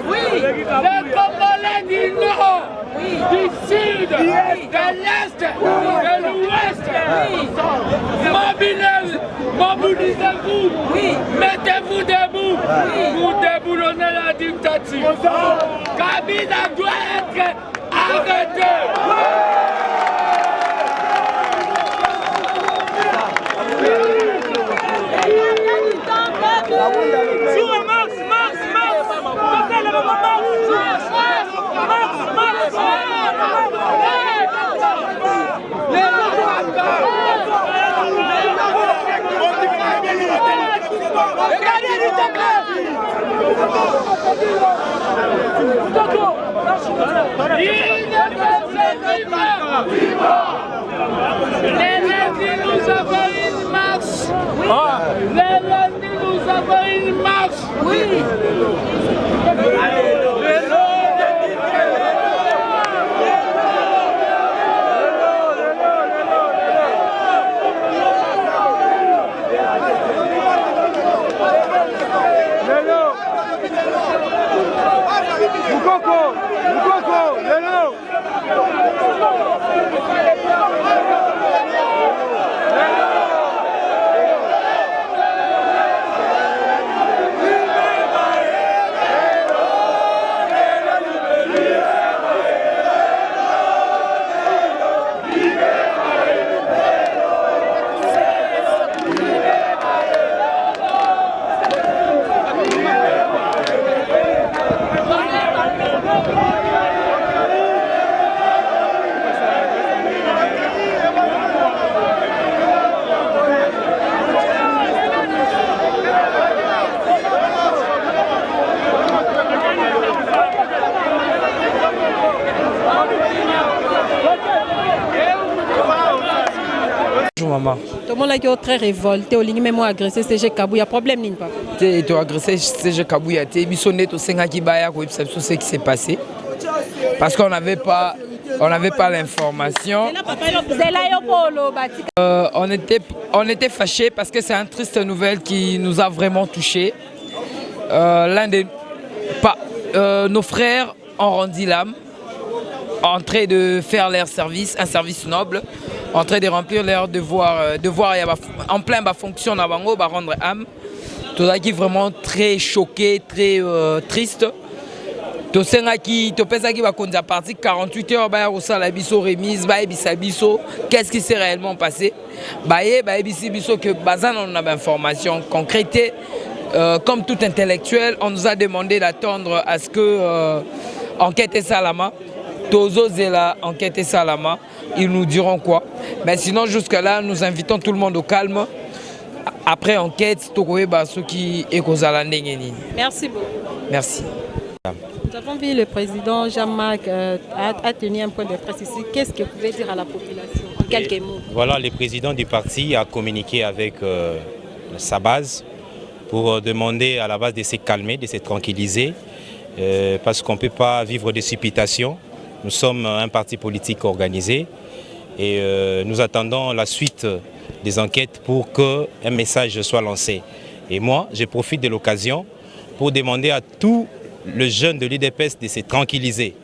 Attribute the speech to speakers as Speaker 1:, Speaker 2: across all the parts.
Speaker 1: Oui, le Congolais du Nord, du Sud, de l'Est, de l'Ouest. Mobilisez-vous, mettez-vous debout pour déboulonner la dictature. Kabila doit être arrêté. Les lundis, nous avons une marche. Les lundis, nous avons une marche. Oui.
Speaker 2: Maman.
Speaker 3: Tout le monde est très révolté, au ligne même agressé CG Kabou, il y a problème n'est pas.
Speaker 2: Tu as agressé CG Kabou, tu as bisonné au Sengaki Baya, ce qui s'est passé. Parce qu'on n'avait pas l'information. On était fâchés parce que c'est une triste nouvelle qui nous a vraiment touchés. Nos frères ont rendu l'âme en train de faire leur service, un service noble, en train de remplir leur devoir en plein fonction à rendre âme. Tout ça qui est vraiment très choqué, très triste. Tout ça qui va partir 48 heures au salabiso remise, qu'est-ce qui s'est réellement passé? Que bazan on a information concrète. Comme tout intellectuel, on nous a demandé d'attendre à ce que enquête et salama. Tozo Zela, enquête et salama, ils nous diront quoi. Mais sinon, jusque-là, nous invitons tout le monde au calme. Après enquête, ceux qui est
Speaker 3: Merci beaucoup.
Speaker 2: Merci.
Speaker 3: Nous avons vu le président Jean-Marc a tenu un point de presse ici. Qu'est-ce que vous pouvez dire à la population en quelques mots?
Speaker 4: Voilà, le président du parti a communiqué avec sa base pour demander à la base de se calmer, de se tranquilliser, parce qu'on ne peut pas vivre des supputations. Nous sommes un parti politique organisé et nous attendons la suite des enquêtes pour qu'un message soit lancé. Et moi, je profite de l'occasion pour demander à tous les jeunes de l'UDPS de se tranquilliser,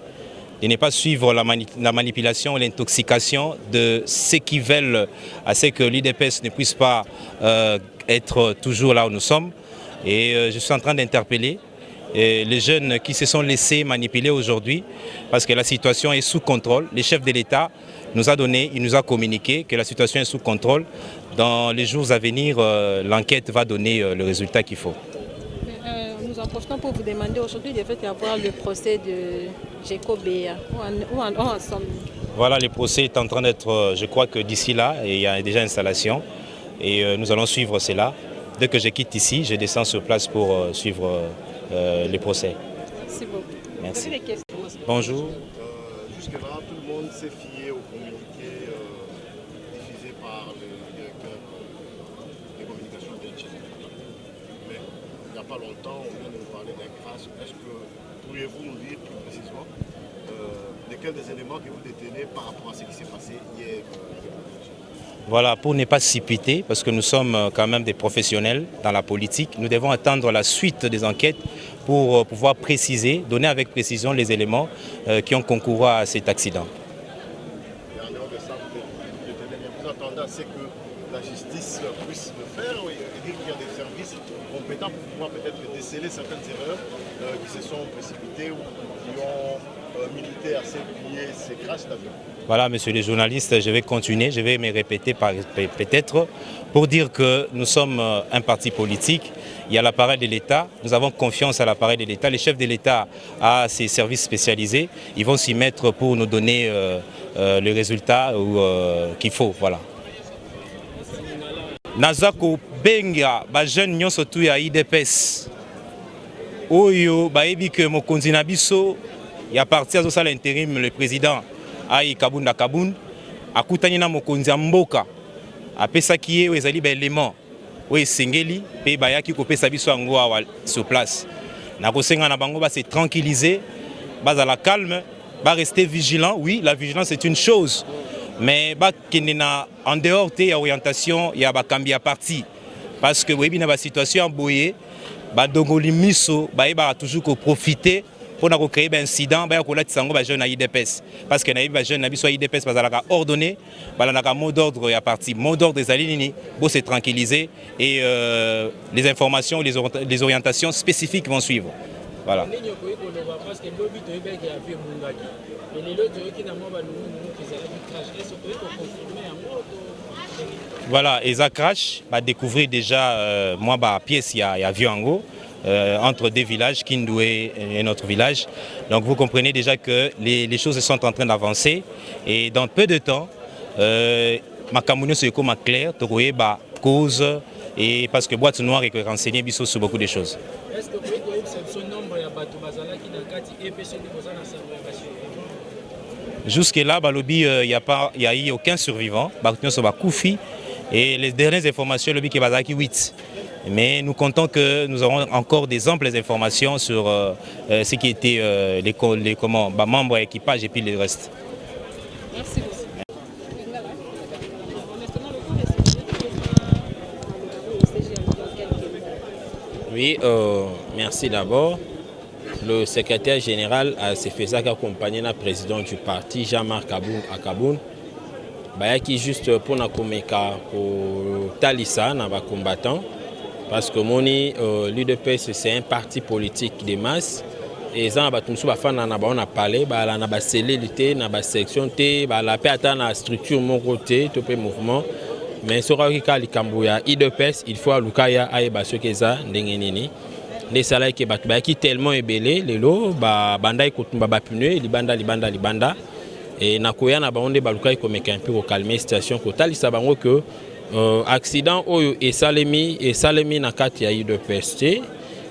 Speaker 4: de ne pas suivre la manipulation, l'intoxication de ceux qui veulent à ce que l'UDPS ne puisse pas être toujours là où nous sommes. Et je suis en train d'interpeller les jeunes qui se sont laissés manipuler aujourd'hui parce que la situation est sous contrôle. Le chef de l'État nous a donné, il nous a communiqué que la situation est sous contrôle. Dans les jours à venir, l'enquête va donner le résultat qu'il faut.
Speaker 3: Nous en profitons pour vous demander, aujourd'hui il devait y avoir le procès de Géco Béa. Où en sommes-nous?
Speaker 4: Voilà, le procès est en train d'être, je crois que d'ici là, il y a déjà installation et nous allons suivre cela. Dès que je quitte ici, je descends sur place pour suivre les procès.
Speaker 3: Merci beaucoup.
Speaker 4: Merci.
Speaker 3: Vous avez des questions?
Speaker 4: Bonjour.
Speaker 5: Jusque-là, tout le monde s'est fié au communiqué diffusé par le directeur pas longtemps, on vient de nous parler d'un crash. Est-ce que pourriez-vous nous dire plus précisément lesquels des éléments que vous détenez par rapport à ce qui s'est passé hier
Speaker 4: Voilà, pour ne pas s'y parce que nous sommes quand même des professionnels dans la politique, nous devons attendre la suite des enquêtes pour pouvoir préciser, donner avec précision les éléments qui ont concouru à cet accident.
Speaker 5: Et en dehors de ça, vous attendez à ce que la justice puisse le faire et dire qu'il y a des services compétents pour pouvoir peut-être déceler certaines erreurs qui se sont précipitées ou qui ont milité à s'appuyer ces crashs d'avion.
Speaker 4: Voilà, monsieur les journalistes, je vais continuer, je vais me répéter peut-être pour dire que nous sommes un parti politique, il y a l'appareil de l'État, nous avons confiance à l'appareil de l'État, les chefs de l'État a ses services spécialisés, ils vont s'y mettre pour nous donner le résultat qu'il faut, voilà. Nazako benga ba jeune nyonso tu ya IDPS oyo bayebi ke mokonzi na biso ya parti azosala intérim le président Aïe Kabunda Kaboun akutani na mokonzi ya mboka apesaki ye ezali ba élément oyo esengeli pe bayaki kopesa biso yango awa sur place na kosenga na bango ba se tranquilliser bazala calme ba rester vigilant. Oui, la vigilance c'est une chose, mais en dehors de l'orientation, il y a bakambi à parti. Parce que oui, dans la situation en boye, badongoli miso, ba toujours profiter pour créer un incident, ba ko latisango ba jeune à IDPS. Parce que na jeune na biso IDPS bazalaka ordonné, balanaka mot d'ordre ya parti, mot d'ordre des alinini, pour se tranquilliser et les informations, les orientations spécifiques vont suivre. Voilà. Voilà, et ça crash, va découvrir déjà moi pièce il y a Viango entre deux villages, Kindoué et notre village. Donc vous comprenez déjà que les choses sont en train d'avancer et dans peu de temps, ma communion c'est comme clair, tu ba cause et parce que boîte noire est renseigné sur beaucoup de choses. Est-ce que vous avez ce nombre de bateaux qui jusque là, il n'y a eu aucun survivant. Et les dernières informations, le qui est 8. Mais nous comptons que nous aurons encore des amples informations sur ce qui était les membres de l'équipage et puis le reste.
Speaker 3: Merci.
Speaker 6: Oui, merci d'abord. Le secrétaire général s'est fait accompagner le président du parti, Jean-Marc Akaboun, qui juste pour nous pour Talissa, nos combattants, parce que l'UDPS c'est un parti politique de masse. Et ça, on a parlé, on a scellé, on a section, on a structure, mon côté, tout le mouvement. Mais sur l'UDPS, il faut Lukaya Aïbaso Keza, Nengenini. Les salariés qui tellement ébélé, les lots, banda ikutumba bapune, libanda. Et nakoya na baonde balukai comme un peu pour calmer la situation. Kotali sabango que accident oyo et salemi na kati ya UDPS.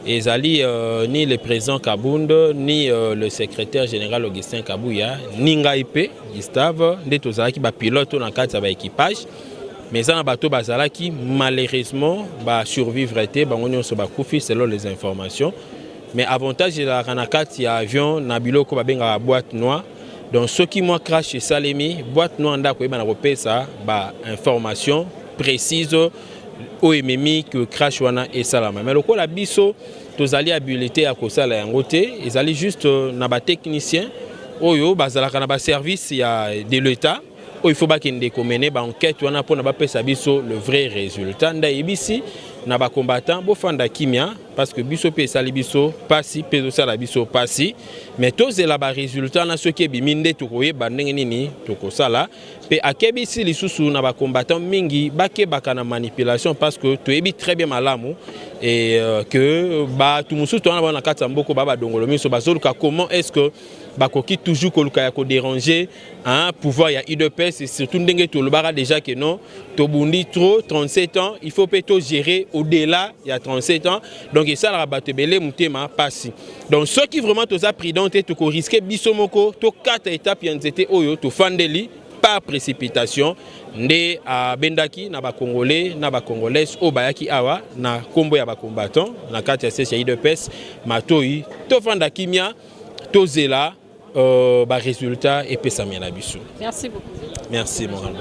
Speaker 6: Et zali ni le président Kabound, ni le secrétaire général Augustin Kabouya, ni Ngaipe, Gustave, nde tozalaki ba pilote na kati ya ba équipage. Mais ça, bateau bazalaki malheureusement survivre été bangonyo so bakufi selon les informations. Mais avantage de la ranakati ya avion na biloko babenga boîte noire. Donc ceux qui moi crash chez Salemi, boîte noire ndako yeba na repesa information précise au MMI que crash wana et salama. Mais loko la biso tozali habilité à kosala yango te, ezali juste na ba technicien oyo bazalaka na ba service ya de l'État. Il faut que nous mener une enquête pour le vrai résultat. Ici, nous avons combattant parce que biso pe sali biso pasi pe sala biso pasi mais tous les résultats na ce qui biminde to koyeba ndenge nini to kosala pe akebisi lisusu na ba combattant mingi bakebaka na manipulation parce que to yebi très bien malamu et que tout musu to na kata mboko baba dongolo miso bazoluka comment est-ce que bakoki toujours koluka ya ko déranger un pouvoir ya UDPS et surtout ndenge to lobara déjà que non to bundi trop 37 ans il faut plutôt gérer au-delà il y a 37 ans donc et ça la batebele mutema passi donc ceux qui vraiment to za prudent te ko risquer bisomoko to 4 étapes yanzete oyo to fandeli par précipitation nde bendaki na ba Congolais na ba Congolaises o bayaki awa na kombo ya ba combattant na kati ya session IDPS matoi to fanda kimia to zela ba résultat et pesa na biso.
Speaker 3: Merci beaucoup.
Speaker 6: Merci mon grand.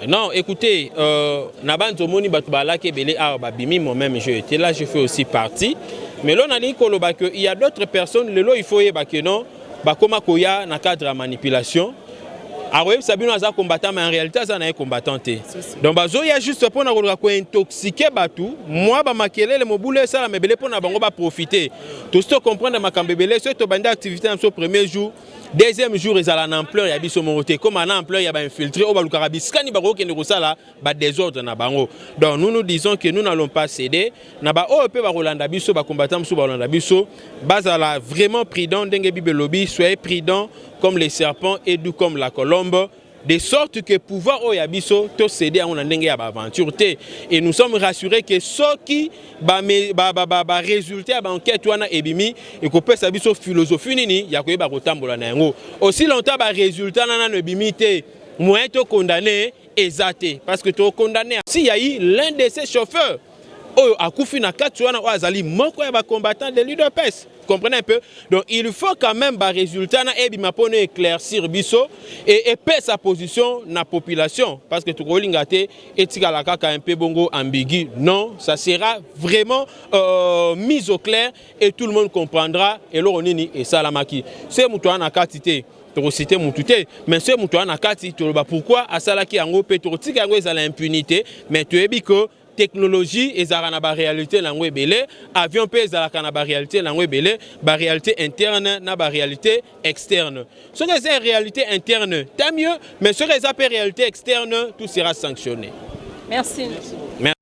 Speaker 6: Non, écoutez, Nabanzo Moni Batubalake Bele Arbabimi, moi-même je étais là, je fais aussi partie. Mais là, on a dit qu'il y a d'autres personnes, il faut que non, Bakoma Koya, dans le cadre de la manipulation. Alors, Sabino a combattant, mais en réalité, ça n'a pas combattant. Donc, il y a juste pour intoxiquer Batou. Moi, je vais me ça, mais pour profiter. Tout ce que comprendre, c'est que tu as activité dans ce premier jour. Deuxième jour, ils ont l'ampleur, il y a des monté. Comme un ampleur, il y a infiltré. Au Baloukarabis, quand il y a des désordre. Donc, nous disons que nous n'allons pas céder. Nous avons combattant vraiment prudent. Soyez prudent comme les serpents et doux comme la colombe. De sorte que pouvoir au yabiso to céder à une aventure. Et nous sommes rassurés que ce qui va résulter à l'enquête et bimi et qu'on peut savoir philosophie nini ya ko ba kotambola na yango. Aussi longtemps ba résultat na na bimi te moyen to condamné exacté parce que to condamné si y a eu l'un de ces chauffeurs a koufi na kati wana o azali moko ya ba combattant de l'UDPS. Comprenez un peu? Donc il faut quand même un résultat pour éclaircir biso et paix sa position dans la population. Parce que tout le monde est un peu bongo ambigu. Non, ça sera vraiment mis au clair et tout le monde comprendra. Et là, on est salamaki. C'est moutoua na katité. Cité moutoute, mais c'est moutoua na katité. Pourquoi à salaki ango pétrotique ango est à l'impunité, mais tu es bico. Technologie et la réalité la belé avion pèse la réalité la belé réalité interne na réalité externe ce que c'est réalité interne tant mieux mais ce que c'est réalité externe tout sera sanctionné.
Speaker 3: Merci.
Speaker 6: Merci.